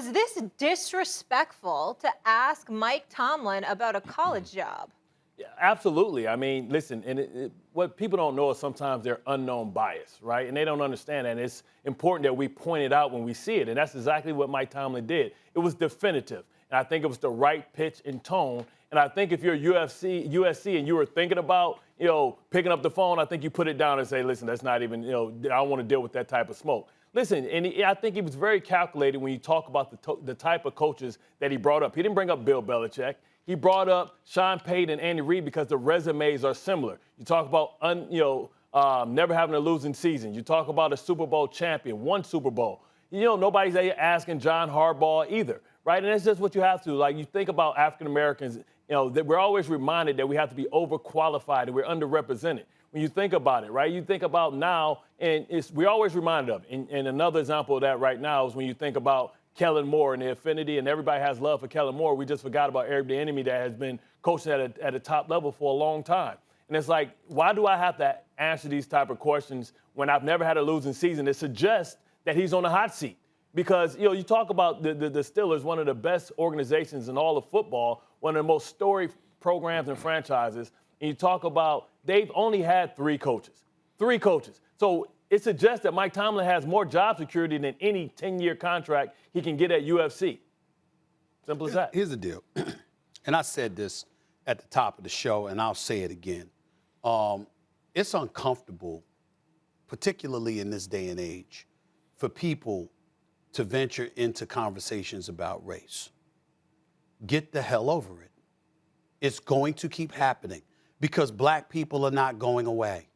Was this disrespectful to ask Mike Tomlin about a college job? Yeah, absolutely. I mean, listen, and what people don't know is sometimes they're unknown bias, right? And they don't understand that. And it's important that we point it out when we see it. And that's exactly what Mike Tomlin did. It was definitive. And I think it was the right pitch and tone. And I think if you're USC and you were thinking about, picking up the phone, I think you put it down and say, listen, that's not even, I don't want to deal with that type of smoke. Listen, and I think he was very calculated when you talk about the type of coaches that he brought up. He didn't bring up Bill Belichick. He brought up Sean Payton and Andy Reid because the resumes are similar. You talk about, never having a losing season. You talk about a Super Bowl champion, one Super Bowl. Nobody's asking John Harbaugh either, right? And that's just what you have to. Like, you think about African Americans, that we're always reminded that we have to be overqualified and we're underrepresented. When you think about it, right? You think about now, and we're always reminded of it. And another example of that right now is when you think about Kellen Moore and the affinity, and everybody has love for Kellen Moore. We just forgot about Eric Bieniemy that has been coaching at a top level for a long time. And it's like, why do I have to answer these type of questions when I've never had a losing season? It suggests that he's on the hot seat. Because, you talk about the Steelers, one of the best organizations in all of football, one of the most storied programs and franchises, and you talk about they've only had three coaches. So it suggests that Mike Tomlin has more job security than any 10-year contract he can get at UFC. Simple as that. Here's the deal. And I said this at the top of the show, and I'll say it again. It's uncomfortable, particularly in this day and age, for people to venture into conversations about race. Get the hell over it. It's going to keep happening because black people are not going away.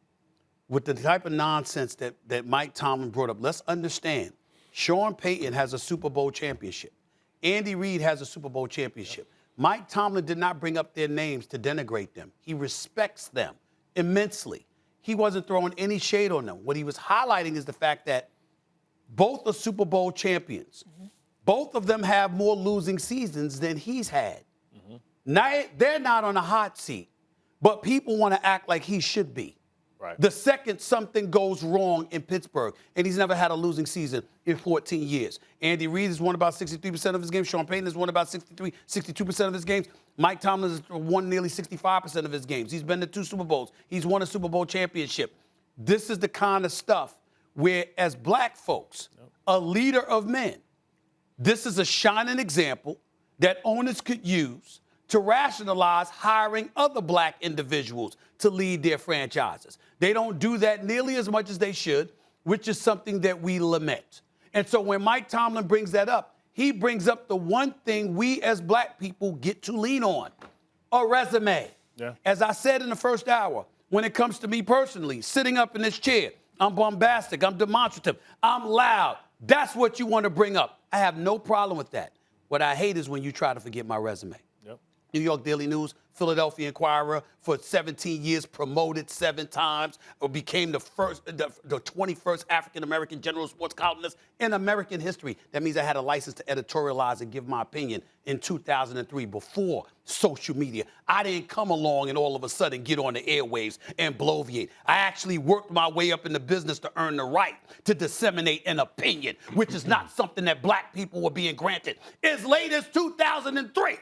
With the type of nonsense that Mike Tomlin brought up, let's understand, Sean Payton has a Super Bowl championship. Andy Reid has a Super Bowl championship. Yep. Mike Tomlin did not bring up their names to denigrate them. He respects them immensely. He wasn't throwing any shade on them. What he was highlighting is the fact that both are Super Bowl champions. Mm-hmm. Both of them have more losing seasons than he's had. Mm-hmm. Now, they're not on a hot seat, but people want to act like he should be. Right. The second something goes wrong in Pittsburgh, and he's never had a losing season in 14 years. Andy Reid has won about 63% of his games. Sean Payton has won about 62% of his games. Mike Tomlin has won nearly 65% of his games. He's been to 2 Super Bowls. He's won a Super Bowl championship. This is the kind of stuff where, as black folks, a leader of men, this is a shining example that owners could use to rationalize hiring other black individuals to lead their franchises. They don't do that nearly as much as they should, which is something that we lament. And so when Mike Tomlin brings that up, he brings up the one thing we as black people get to lean on, a resume. Yeah. As I said in the first hour, when it comes to me personally, sitting up in this chair, I'm bombastic, I'm demonstrative, I'm loud. That's what you want to bring up. I have no problem with that. What I hate is when you try to forget my resume. New York Daily News, Philadelphia Inquirer, for 17 years, promoted 7 times, or became the 21st African-American general sports columnist in American history. That means I had a license to editorialize and give my opinion in 2003, before social media. I didn't come along and all of a sudden get on the airwaves and bloviate. I actually worked my way up in the business to earn the right to disseminate an opinion, which is not something that black people were being granted as late as 2003.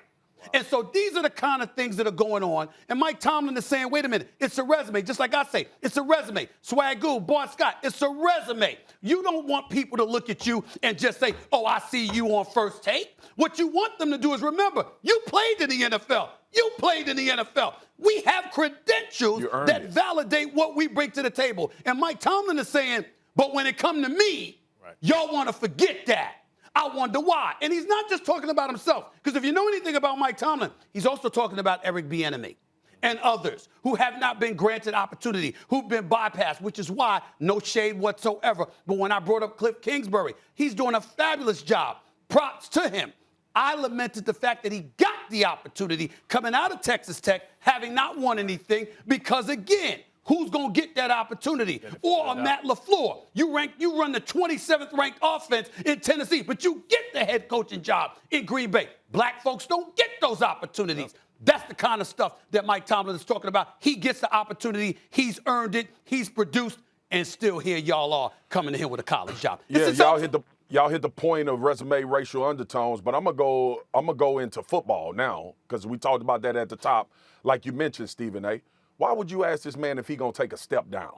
And so these are the kind of things that are going on. And Mike Tomlin is saying, wait a minute, it's a resume. Just like I say, it's a resume. Swagoo, Bart Scott, it's a resume. You don't want people to look at you and just say, oh, I see you on First Take. What you want them to do is remember, you played in the NFL. You played in the NFL. We have credentials that validate what we bring to the table. And Mike Tomlin is saying, but when it comes to me, y'all want to forget that. I wonder why. And he's not just talking about himself, because if you know anything about Mike Tomlin, he's also talking about Eric Bieniemy and others who have not been granted opportunity, who've been bypassed, which is why, no shade whatsoever. But when I brought up Cliff Kingsbury, he's doing a fabulous job. Props to him. I lamented the fact that he got the opportunity coming out of Texas Tech, having not won anything, because, again, who's going to get that opportunity? Or a Matt LaFleur. You run the 27th ranked offense in Tennessee, but you get the head coaching job in Green Bay. Black folks don't get those opportunities. That's the kind of stuff that Mike Tomlin is talking about. He gets the opportunity. He's earned it. He's produced. And still here y'all are coming in here with a college job. Yeah, y'all hit the y'all hit the point of resume racial undertones, but I'm gonna go into football now because we talked about that at the top, like you mentioned, Stephen A. Why would you ask this man if he gonna take a step down?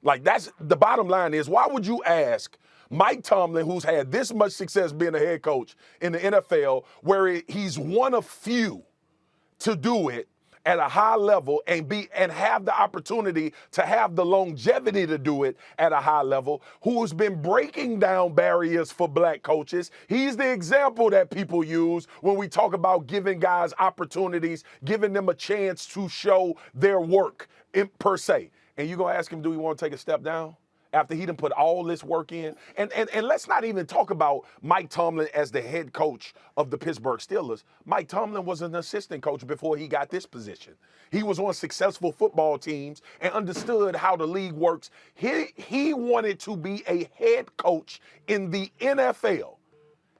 Like, that's the bottom line is, why would you ask Mike Tomlin, who's had this much success being a head coach in the NFL, where he's one of few to do it at a high level and have the opportunity to have the longevity to do it at a high level, who's been breaking down barriers for black coaches. He's the example that people use when we talk about giving guys opportunities, giving them a chance to show their work per se. And you're going to ask him, do he want to take a step down after he done put all this work in? And let's not even talk about Mike Tomlin as the head coach of the Pittsburgh Steelers. Mike Tomlin was an assistant coach before he got this position. He was on successful football teams and understood how the league works. He wanted to be a head coach in the NFL.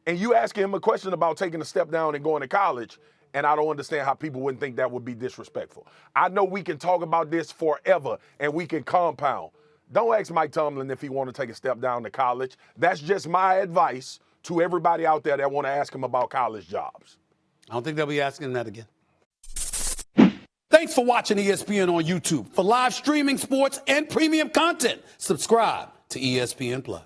And you asking him a question about taking a step down and going to college, and I don't understand how people wouldn't think that would be disrespectful. I know we can talk about this forever and we can compound. Don't ask Mike Tomlin if he want to take a step down to college. That's just my advice to everybody out there that want to ask him about college jobs. I don't think they'll be asking him that again. Thanks for watching ESPN on YouTube. For live streaming, sports, and premium content, subscribe to ESPN+.